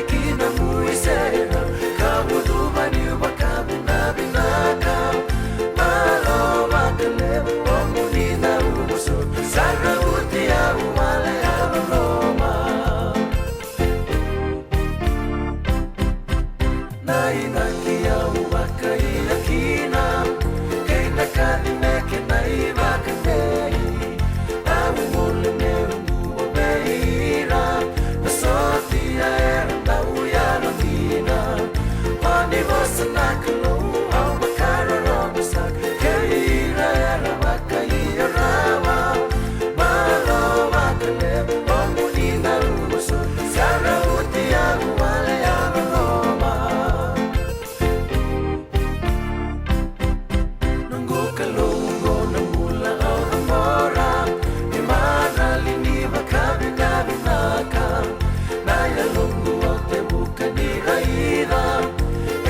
ikina muisera kabudu mani wakabu nabinaka malo makale omuni na umuso sarabuti au wale aloma na inaki au wakai akina keina kadime kenai wakatei au mulne beira sotia era da uyana dina ani wasna klo au makara rosa keira era wakai rawa malo makale omuni na umuso sarabuti au wale aloma nungo kalongo namula au amora imana lini makabi nabinaka naya lungu au te buka ni raida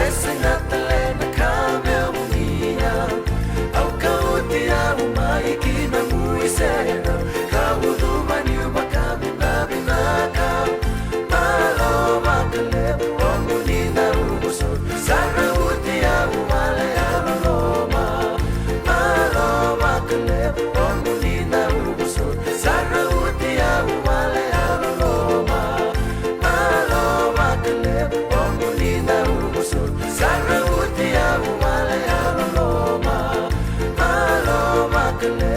ese natale na kame unia au kauti au maiki na muisera kaudu mani makabi nabinaka malo makale omuni na umuso sarabuti au wale aloma malo makale omuni na umuso sarabuti au wale aloma malo makale omuni na umuso sarabuti au wale aloma malo makale